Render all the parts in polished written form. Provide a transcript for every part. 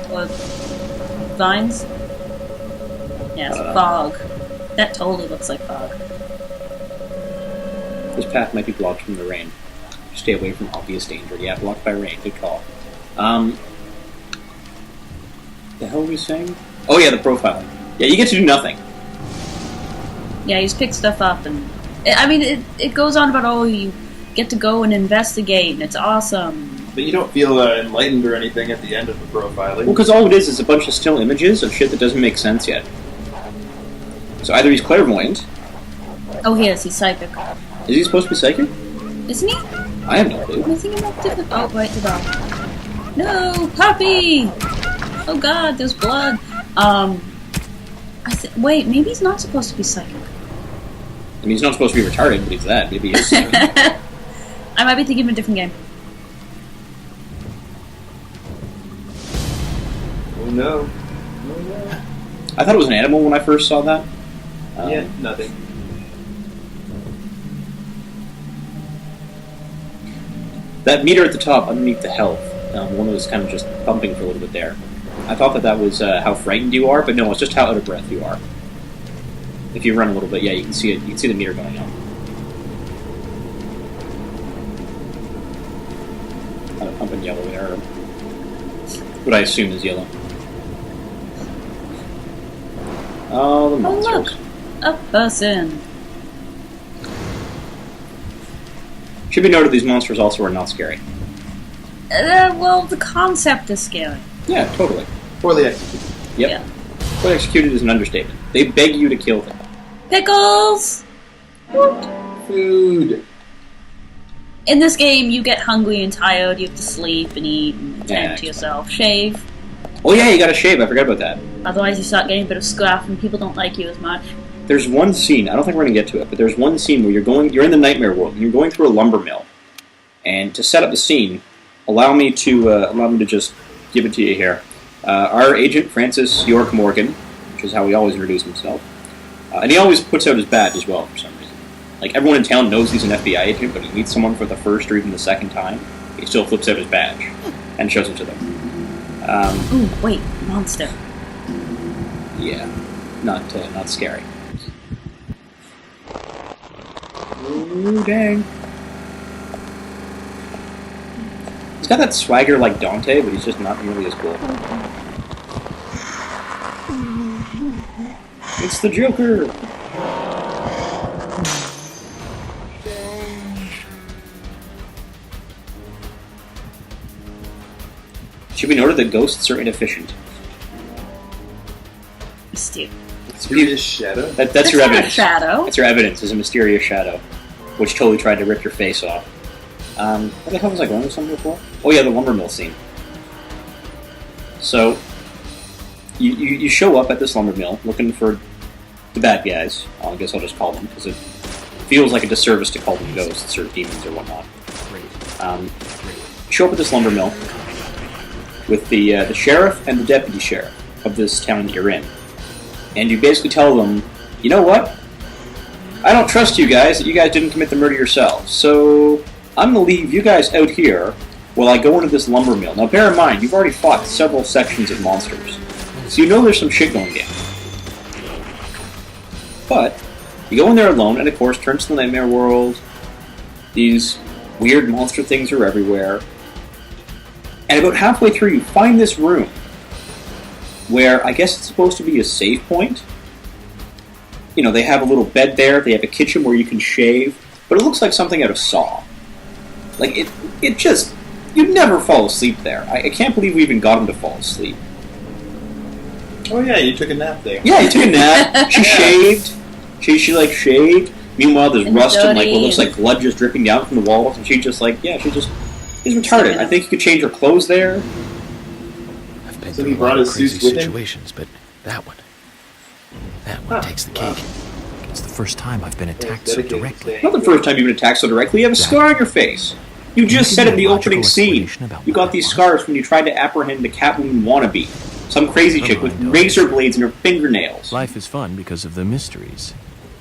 What? Vines? Yes, fog. That totally looks like fog. This path might be blocked from the rain. Stay away from obvious danger. Yeah, blocked by rain. Good call. The hell were we saying? Oh yeah, the profiling. Yeah, you get to do nothing. Yeah, you just pick stuff up, and I mean, it goes on about, you get to go and investigate, and it's awesome. But you don't feel enlightened or anything at the end of the profiling. Well, because all it is a bunch of still images of shit that doesn't make sense yet. So either he's clairvoyant. Oh, he is. He's psychic. Is he supposed to be psychic? Isn't he? I have no clue. Am I thinking about different? Oh, right, the dog. No, puppy! Oh God, there's blood. Wait, maybe he's not supposed to be psychic. I mean, he's not supposed to be retarded, but he's that. Maybe he is psychic. I might be thinking of a different game. Oh no. I thought it was an animal when I first saw that. Yeah, nothing. That meter at the top, underneath the health, one that was kind of just bumping for a little bit there. I thought that was how frightened you are, but no, it's just how out of breath you are. If you run a little bit, yeah, you can see it. You can see the meter going up. Pumping yellow there. What I assume is yellow. Oh, the monsters. Oh, look! A person. Should be noted these monsters also are not scary. Well, the concept is scary. Yeah, totally. Poorly executed. Yep. Yeah. Poorly executed is an understatement. They beg you to kill them. Pickles! Food. In this game, you get hungry and tired, you have to sleep and eat and attend to yourself. Shave. Oh yeah, you gotta shave, I forgot about that. Otherwise you start getting a bit of scruff and people don't like you as much. There's one scene, I don't think we're gonna get to it, but there's one scene where you're in the nightmare world, and you're going through a lumber mill. And to set up the scene, allow me to just give it to you here. Our agent, Francis York Morgan, which is how he always introduces himself, and he always puts out his badge as well for some reason. Like, everyone in town knows he's an FBI agent, but he meets someone for the first or even the second time, he still flips out his badge and shows it to them. Ooh, wait, monster. Yeah, not scary. Ooh, dang. He's got that swagger like Dante, but he's just not nearly as cool. It's the Joker! Should be noted that ghosts are inefficient. Mysterious shadow? That's your evidence. Not a shadow. That's your evidence, is a mysterious shadow, which totally tried to rip your face off. What the hell was I going with something before? Oh yeah, the lumber mill scene. So, you show up at this lumber mill looking for the bad guys. I guess I'll just call them, because it feels like a disservice to call them ghosts or demons or whatnot. Show up at this lumber mill with the sheriff and the deputy sheriff of this town that you're in. And you basically tell them, you know what? I don't trust you guys that you guys didn't commit the murder yourselves, so I'm going to leave you guys out here while I go into this lumber mill. Now bear in mind, you've already fought several sections of monsters, so you know there's some shit going down. But you go in there alone, and of course, turns to the nightmare world. These weird monster things are everywhere. And about halfway through, you find this room where I guess it's supposed to be a save point. You know, they have a little bed there, they have a kitchen where you can shave, but it looks like something out of Saw. Like, it just... You'd never fall asleep there. I can't believe we even got him to fall asleep. Oh yeah, you took a nap there. Yeah, he took a nap. She shaved. She like, shaved. Meanwhile, there's rust and, like, what looks like blood just dripping down from the walls, and she's retarded. I think you could change her clothes there. I've been So through he brought a lot of his crazy suits with him? situations, but that one takes the cake. It's the first time I've been attacked so directly. Not the first time you've been attacked so directly. You have a scar on your face. You just said in the opening scene, you got these scars when you tried to apprehend the Catwoman wannabe. Some crazy chick with razor blades in her fingernails. Life is fun because of the mysteries.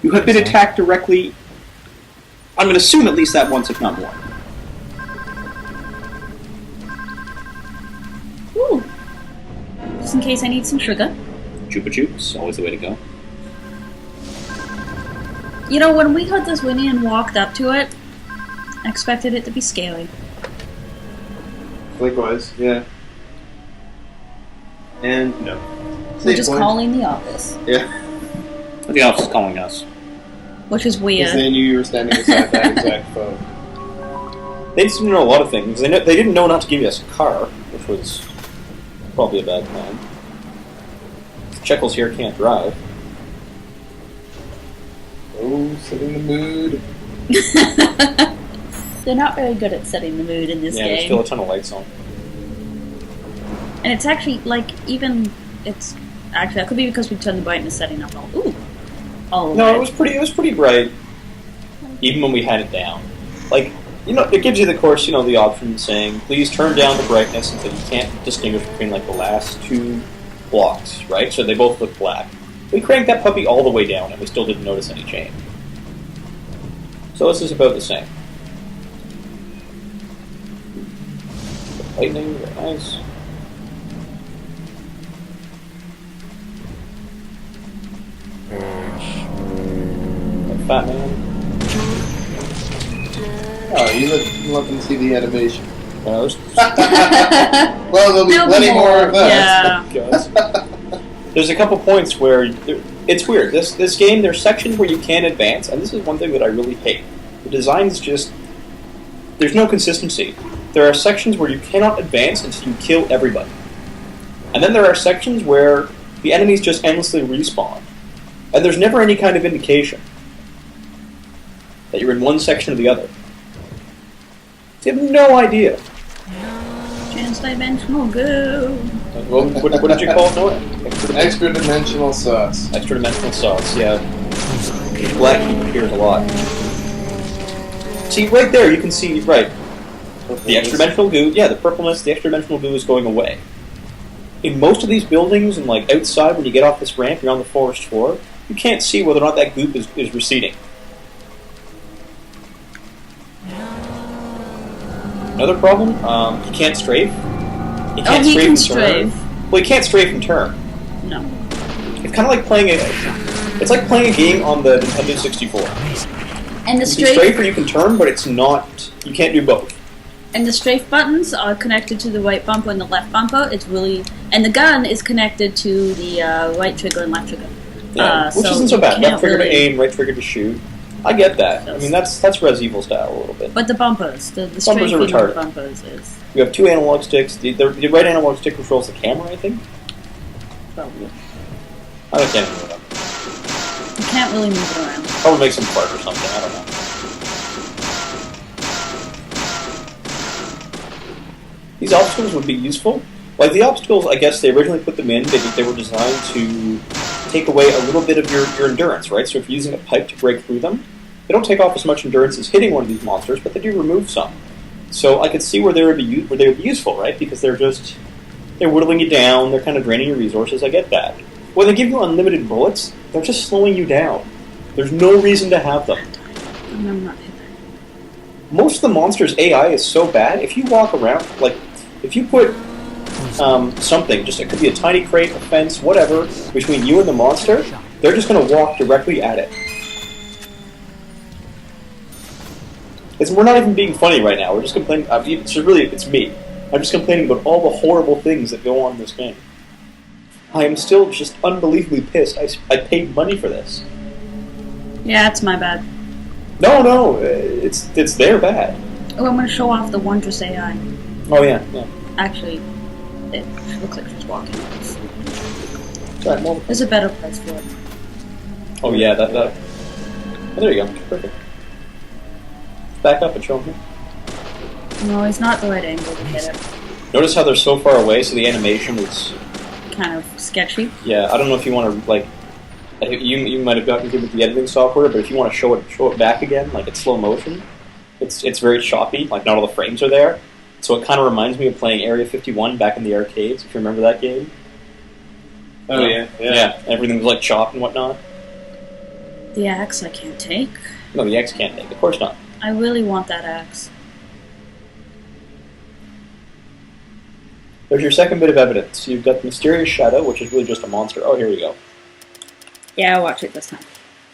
You have been attacked directly, I'm going to assume at least that once, if not more. Ooh. just in case I need some sugar. Chupa Chups, always the way to go. You know, when we got this Winnie and walked up to it, I expected it to be scary. Likewise, yeah. And no. We're just calling the office. Yeah. The office is calling us. Which is weird. Because they knew you were standing beside that exact phone. They seem to know a lot of things. They didn't know not to give us a car, which was probably a bad plan. Checkles here can't drive. Oh, setting the mood. They're not very good at setting the mood in this game. Yeah, there's still a ton of lights on. And it's actually, like, even... It's... Actually, that could be because we turned the brightness setting up all... Ooh! All No, it was pretty bright. Even when we had it down. Like, you know, it gives you, the option saying, please turn down the brightness until you can't distinguish between, like, the last two blocks, right? So they both look black. We cranked that puppy all the way down, and we still didn't notice any change. So this is about the same. Lightning, very nice. That fat man. Oh, you let them see the animation. Well, There'll be plenty more of that. Yeah. There's a couple points where it's weird. This game, there's sections where you can advance, and this is one thing that I really hate. The design's just... There's no consistency. There are sections where you cannot advance until you kill everybody. And then there are sections where the enemies just endlessly respawn. And there's never any kind of indication that you're in one section or the other. You have no idea. Trans-dimensional goo. What did you call it, Noah? Extra dimensional sauce. Extra dimensional sauce, yeah. Black heat appears a lot. See, right there, you can see, right, the extra dimensional goo, yeah, the purpleness, the extra dimensional goo is going away. In most of these buildings, and like outside, when you get off this ramp, you're on the forest floor, you can't see whether or not that goop is receding. Another problem, you can't strafe. You can't he can strafe. Well, you can't strafe and turn. No. It's kind of like playing it's like playing a game on the Nintendo 64. And the You can strafe or you can turn, but it's not. You can't do both. And the strafe buttons are connected to the right bumper and the left bumper. It's really... And the gun is connected to the right trigger and left trigger. Yeah, which isn't so bad. Left trigger to aim, right trigger to shoot. I get that. I mean, that's Res Evil style a little bit. But the bumpers, the bumpers strafing are of the retarded. bumpers is... You have two analog sticks. The right analog stick controls the camera, I think. Probably. I can't remember them. You can't really move it around. Probably makes them fart or something. I don't know. These obstacles would be useful. Like the obstacles, I guess they originally put them in. They were designed to take away a little bit of your endurance, right? So if you're using a pipe to break through them, they don't take off as much endurance as hitting one of these monsters, but they do remove some. So I could see where they would be useful, right? Because they're whittling you down. They're kind of draining your resources. I get that. When they give you unlimited bullets, they're just slowing you down. There's no reason to have them. I'm not hitting. Most of the monsters' AI is so bad. If you walk around, like if you put something, just it could be a tiny crate, a fence, whatever, between you and the monster, they're just going to walk directly at it. We're not even being funny right now. We're just complaining. It's me. I'm just complaining about all the horrible things that go on in this game. I am still just unbelievably pissed. I paid money for this. Yeah, it's my bad. No, it's their bad. Oh, I'm going to show off the wondrous AI. Oh yeah. Actually, it looks like she's walking. Right, well, There's a better place for it. oh yeah, that. Oh, there you go. Perfect. Back up and show them here. No, it's not the right angle to hit it. Notice how they're so far away, so the animation is... Kind of sketchy. Yeah, I don't know if you want to, like... You might have gotten good with the editing software, but if you want to show it back again, like it's slow motion, it's very choppy, like not all the frames are there. So it kind of reminds me of playing Area 51 back in the arcades, if you remember that game. Oh, yeah. Yeah, everything was like chopped and whatnot. The axe I can't take. No, the X can't take, of course not. I really want that axe. There's your second bit of evidence. You've got the mysterious shadow, which is really just a monster. Oh, here we go. Yeah, I'll watch it this time.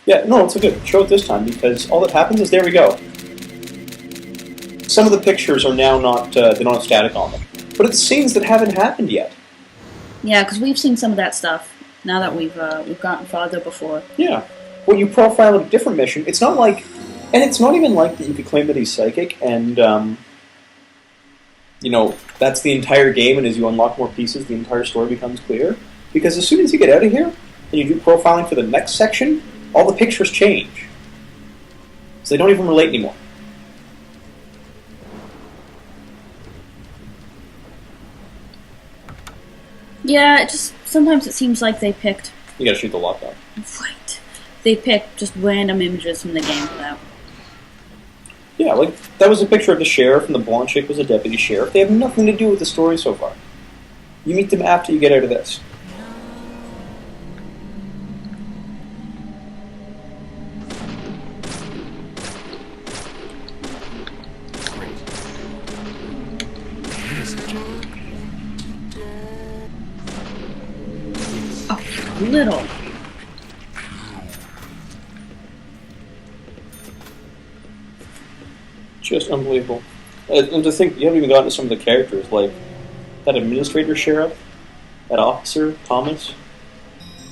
Yeah, no, it's okay. Show it this time, because all that happens is, there we go. Some of the pictures are now not, they don't have static on them. But it's scenes that haven't happened yet. Yeah, because we've seen some of that stuff, now that we've gotten farther before. Yeah. When you profile a different mission, it's not like... And it's not even like that you could claim that he's psychic, and, you know, that's the entire game, and as you unlock more pieces, the entire story becomes clear. Because as soon as you get out of here, and you do profiling for the next section, all the pictures change. So they don't even relate anymore. Yeah, sometimes it seems like they picked... You gotta shoot the lockdown. Right. They picked just random images from the game for that. Yeah, like, that was a picture of the sheriff, and the blonde chick was a deputy sheriff. They have nothing to do with the story so far. You meet them after you get out of this. Little. Just unbelievable. And to think, you haven't even gotten to some of the characters, like that administrator sheriff, that officer, Thomas.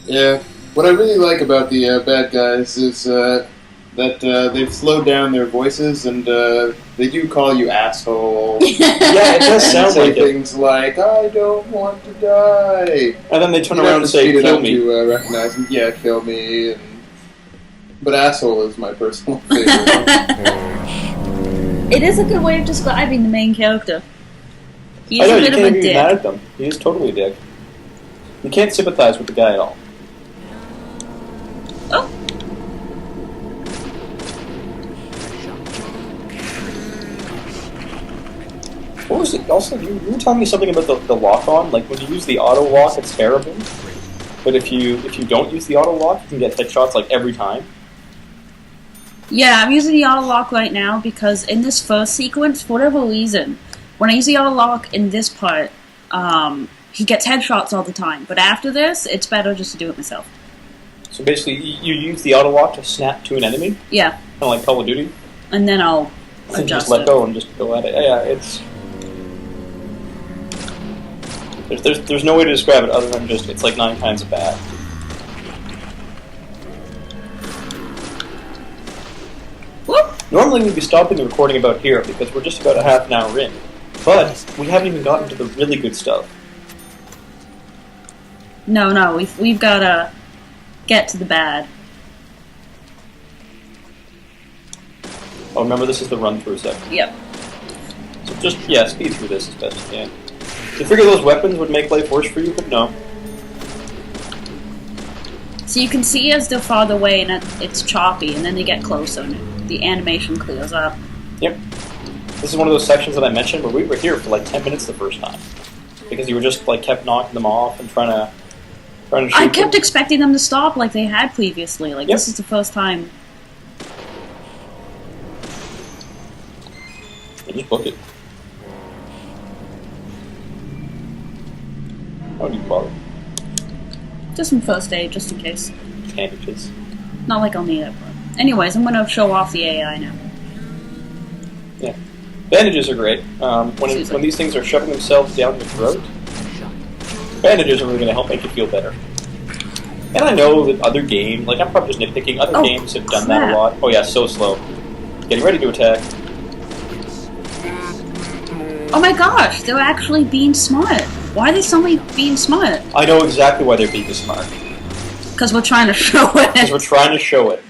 Yeah. What I really like about the bad guys is that they've slowed down their voices, and they do call you asshole. Yeah, it does sound say like things like, I don't want to die. And then they turn around and say, kill me. To recognize them. Yeah, kill me. But asshole is my personal favorite. It is a good way of describing the main character. He's I know, a bit you of can't a even be dick. mad at them. He is totally a dick. You can't sympathize with the guy at all. Oh. What was it? Also, you were telling me something about the lock-on. Like, when you use the auto-lock, it's terrible. But if you don't use the auto-lock, you can get headshots, like, every time. Yeah, I'm using the auto lock right now because in this first sequence, for whatever reason, when I use the auto lock in this part, he gets headshots all the time. But after this, it's better just to do it myself. So basically, you use the auto-lock to snap to an enemy? Yeah. Kind of like Call of Duty? And then I'll And adjust just let it. go and just go at it. Yeah, it's... There's no way to describe it other than just, it's like 9 times as bad. Whoop! Normally we'd be stopping the recording about here because we're just about a half an hour in. But we haven't even gotten to the really good stuff. No, we've got to get to the bad. Oh, remember this is the run-through section. Yep. So just, yeah, speed through this as best you can. You figure those weapons would make life worse for you, but no. So you can see as they're farther away and it's choppy, and then they get closer and the animation clears up. Yep. This is one of those sections that I mentioned where we were here for like 10 minutes the first time. Because you were just like kept knocking them off and trying to shoot I kept them. expecting them to stop like they had previously. Like, This is the first time. Yeah, just book it. Why would you bother? Just some first aid, just in case. Bandages. Not like I'll need it, but... Anyways, I'm gonna show off the AI now. Yeah. Bandages are great. When these things are shoving themselves down your throat, bandages are really going to help make you feel better. And I know that other games, like I'm probably just nitpicking, other games have done that a lot. Oh yeah, so slow. Getting ready to attack. Oh my gosh, they're actually being smart. Why are they suddenly being smart? I know exactly why they're being smart. Because we're trying to show Because it. we're trying to show it.